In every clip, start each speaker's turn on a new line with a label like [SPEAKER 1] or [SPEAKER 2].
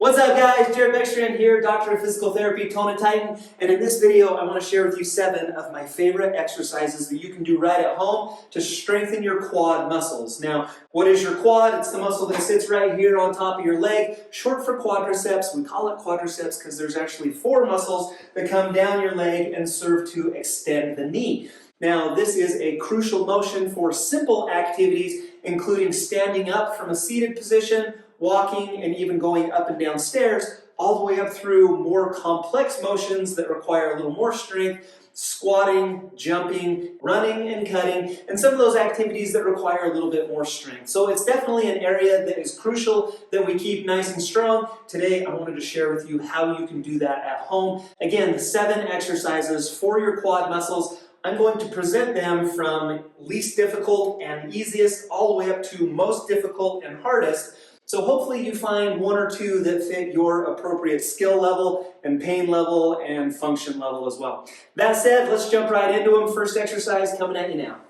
[SPEAKER 1] What's up guys, Jared Beckstrand here, Doctor of Physical Therapy, Tone and Titan, and in this video I want to share with you 7 of my favorite exercises that you can do right at home to strengthen your quad muscles. Now, what is your quad? It's the muscle that sits right here on top of your leg, short for quadriceps. We call it quadriceps because there's actually 4 muscles that come down your leg and serve to extend the knee. Now, this is a crucial motion for simple activities, including standing up from a seated position, walking, and even going up and down stairs, all the way up through more complex motions that require a little more strength, squatting, jumping, running, and cutting, and some of those activities that require a little bit more strength. So it's definitely an area that is crucial that we keep nice and strong. Today, I wanted to share with you how you can do that at home. Again, the 7 exercises for your quad muscles. I'm going to present them from least difficult and easiest all the way up to most difficult and hardest. So hopefully you find 1 or 2 that fit your appropriate skill level and pain level and function level as well. That said, let's jump right into them. First exercise coming at you now.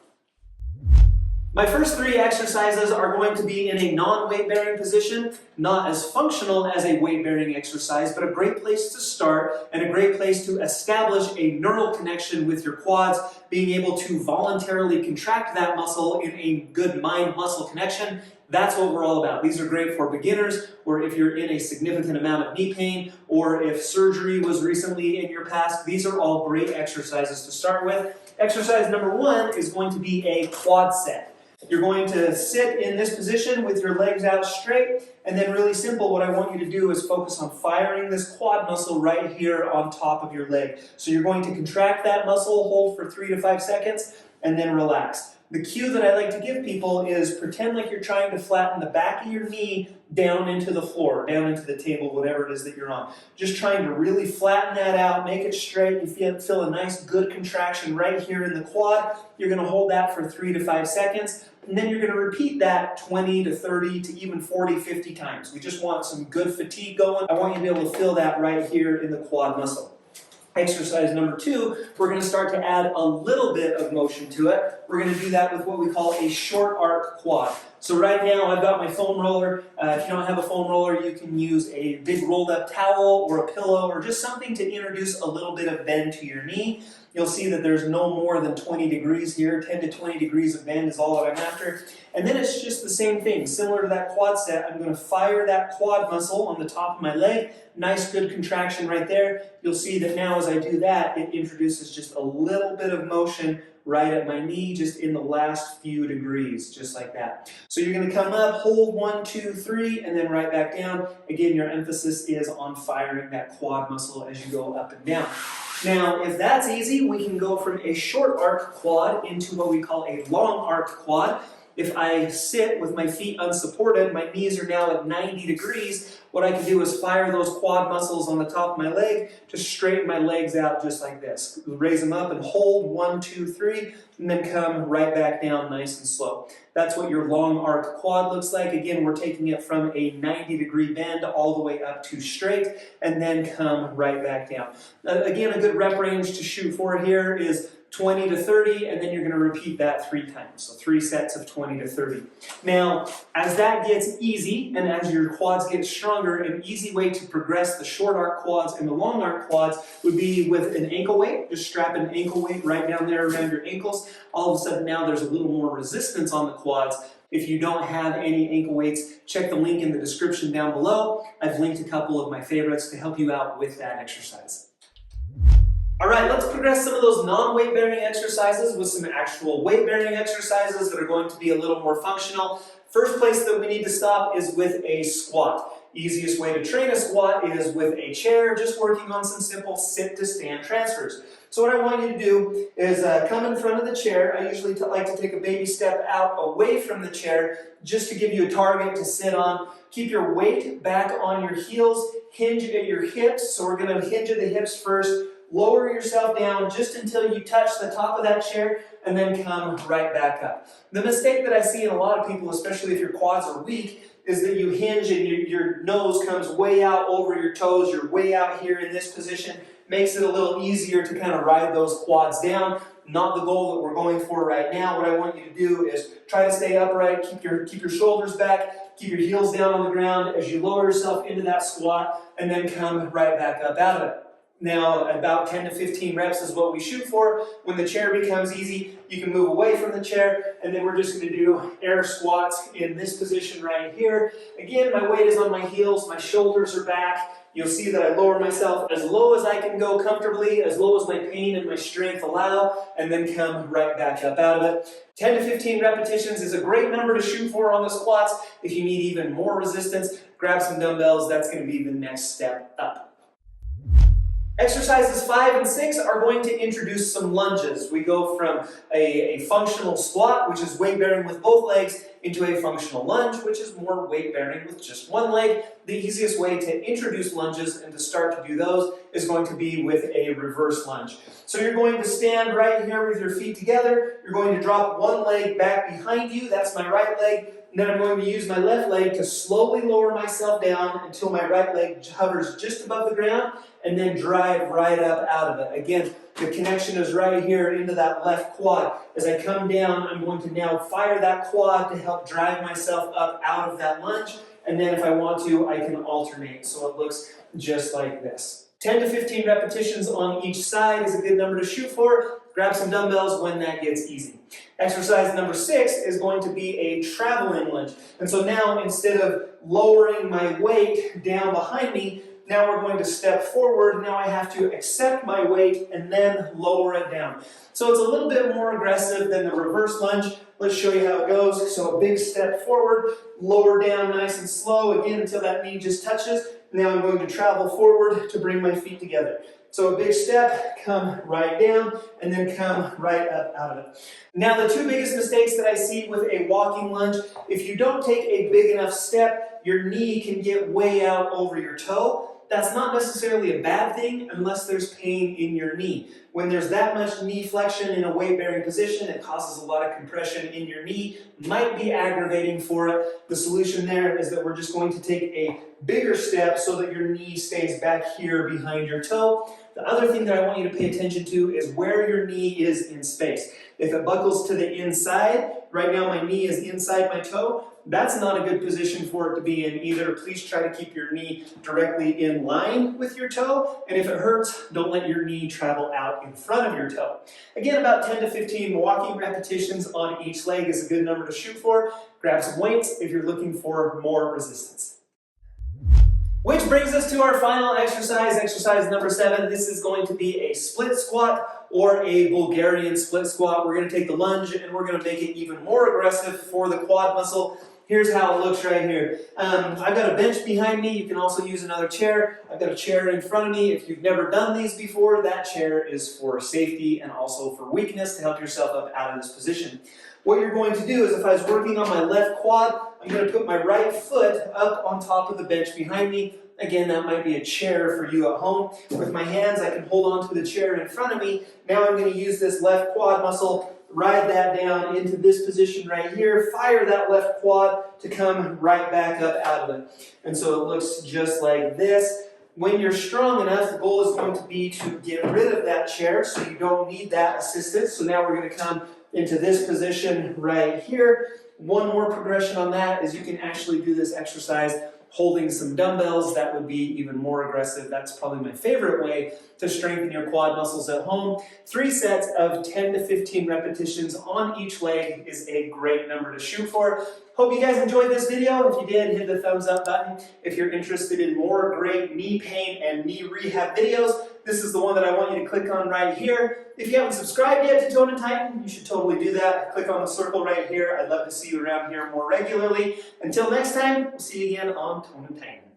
[SPEAKER 1] My first 3 exercises are going to be in a non-weight bearing position, not as functional as a weight bearing exercise, but a great place to start and a great place to establish a neural connection with your quads, being able to voluntarily contract that muscle in a good mind-muscle connection. That's what we're all about. These are great for beginners, or if you're in a significant amount of knee pain, or if surgery was recently in your past. These are all great exercises to start with. Exercise number 1 is going to be a quad set. You're going to sit in this position with your legs out straight, and then really simple, what I want you to do is focus on firing this quad muscle right here on top of your leg. So you're going to contract that muscle, hold for 3 to 5 seconds, and then relax. The cue that I like to give people is pretend like you're trying to flatten the back of your knee down into the floor, down into the table, whatever it is that you're on. Just trying to really flatten that out, make it straight. You feel a nice good contraction right here in the quad. You're going to hold that for 3 to 5 seconds, and then you're going to repeat that 20 to 30 to even 40, 50 times. We just want some good fatigue going. I want you to be able to feel that right here in the quad muscle. Exercise number 2, we're going to start to add a little bit of motion to it. We're going to do that with what we call a short arc quad. So right now I've got my foam roller. If you don't have a foam roller, you can use a big rolled up towel or a pillow or just something to introduce a little bit of bend to your knee. You'll see that there's no more than 20 degrees here. 10 to 20 degrees of bend is all that I'm after. And then it's just the same thing. Similar to that quad set, I'm going to fire that quad muscle on the top of my leg. Nice good contraction right there. You'll see that now as I do that, it introduces just a little bit of motion right at my knee, just in the last few degrees, just like that. So you're going to come up, hold 1, 2, 3, and then right back down. Again, your emphasis is on firing that quad muscle as you go up and down. Now, if that's easy, we can go from a short arc quad into what we call a long arc quad. If I sit with my feet unsupported, my knees are now at 90 degrees, what I can do is fire those quad muscles on the top of my leg to straighten my legs out just like this. Raise them up and hold 1, 2, 3, and then come right back down nice and slow. That's what your long arc quad looks like. Again, we're taking it from a 90-degree bend all the way up to straight, and then come right back down. Again, a good rep range to shoot for here is 20 to 30, and then you're going to repeat that 3 times. So 3 sets of 20 to 30. Now, as that gets easy, and as your quads get stronger, an easy way to progress the short arc quads and the long arc quads would be with an ankle weight. Just strap an ankle weight right down there around your ankles. All of a sudden now there's a little more resistance on the quads. If you don't have any ankle weights, check the link in the description down below. I've linked a couple of my favorites to help you out with that exercise. All right, let's progress some of those non-weight bearing exercises with some actual weight bearing exercises that are going to be a little more functional. First place that we need to stop is with a squat. Easiest way to train a squat is with a chair, just working on some simple sit to stand transfers. So what I want you to do is come in front of the chair. I usually like to take a baby step out away from the chair just to give you a target to sit on. Keep your weight back on your heels, hinge at your hips. So we're going to hinge at the hips first. Lower yourself down just until you touch the top of that chair, and then come right back up. The mistake that I see in a lot of people, especially if your quads are weak, is that you hinge and your nose comes way out over your toes. You're way out here in this position. makes it a little easier to kind of ride those quads down. Not the goal that we're going for right now. What I want you to do is try to stay upright, keep your shoulders back, keep your heels down on the ground as you lower yourself into that squat, and then come right back up out of it. Now, about 10 to 15 reps is what we shoot for. When the chair becomes easy, you can move away from the chair, and then we're just going to do air squats in this position right here. Again, my weight is on my heels, my shoulders are back. You'll see that I lower myself as low as I can go comfortably, as low as my pain and my strength allow, and then come right back up out of it. 10 to 15 repetitions is a great number to shoot for on the squats. If you need even more resistance, grab some dumbbells. That's going to be the next step up. Exercises 5 and 6 are going to introduce some lunges. We go from a functional squat, which is weight bearing with both legs, into a functional lunge, which is more weight bearing with just one leg. The easiest way to introduce lunges and to start to do those is going to be with a reverse lunge. So you're going to stand right here with your feet together. You're going to drop one leg back behind you. That's my right leg. And then I'm going to use my left leg to slowly lower myself down until my right leg hovers just above the ground, and then drive right up out of it. Again, the connection is right here into that left quad. As I come down, I'm going to now fire that quad to help drive myself up out of that lunge. And then if I want to, I can alternate. So it looks just like this. 10 to 15 repetitions on each side is a good number to shoot for. Grab some dumbbells when that gets easy. Exercise number 6 is going to be a traveling lunge. And so now, instead of lowering my weight down behind me, now we're going to step forward. Now I have to accept my weight and then lower it down. So it's a little bit more aggressive than the reverse lunge. Let's show you how it goes. So a big step forward, lower down nice and slow, again until that knee just touches. Now I'm going to travel forward to bring my feet together. So a big step, come right down, and then come right up out of it. Now the two biggest mistakes that I see with a walking lunge, if you don't take a big enough step, your knee can get way out over your toe. That's not necessarily a bad thing unless there's pain in your knee. When there's that much knee flexion in a weight-bearing position, it causes a lot of compression in your knee, might be aggravating for it. The solution there is that we're just going to take a bigger step so that your knee stays back here behind your toe. The other thing that I want you to pay attention to is where your knee is in space. If it buckles to the inside, right now my knee is inside my toe, that's not a good position for it to be in either. Please try to keep your knee directly in line with your toe, and if it hurts, don't let your knee travel out in front of your toe. Again, about 10 to 15 walking repetitions on each leg is a good number to shoot for. Grab some weights if you're looking for more resistance. Which brings us to our final exercise, exercise number 7. This is going to be a split squat or a Bulgarian split squat. We're going to take the lunge and we're going to make it even more aggressive for the quad muscle. Here's how it looks right here. I've got a bench behind me. You can also use another chair. I've got a chair in front of me. If you've never done these before, that chair is for safety and also for weakness to help yourself up out of this position. What you're going to do is, if I was working on my left quad, I'm going to put my right foot up on top of the bench behind me. Again, that might be a chair for you at home. With my hands, I can hold on to the chair in front of me. Now I'm going to use this left quad muscle, ride that down into this position right here, fire that left quad to come right back up out of it. And so it looks just like this. When you're strong enough, the goal is going to be to get rid of that chair so you don't need that assistance. So now we're going to come into this position right here. One more progression on that is you can actually do this exercise holding some dumbbells. That would be even more aggressive. That's probably my favorite way to strengthen your quad muscles at home. 3 sets of 10 to 15 repetitions on each leg is a great number to shoot for. Hope you guys enjoyed this video. If you did, hit the thumbs up button. If you're interested in more great knee pain and knee rehab videos, this is the one that I want you to click on right here. If you haven't subscribed yet to Tone and Tighten, you should totally do that. Click on the circle right here. I'd love to see you around here more regularly. Until next time, we'll see you again on Tone and Tighten.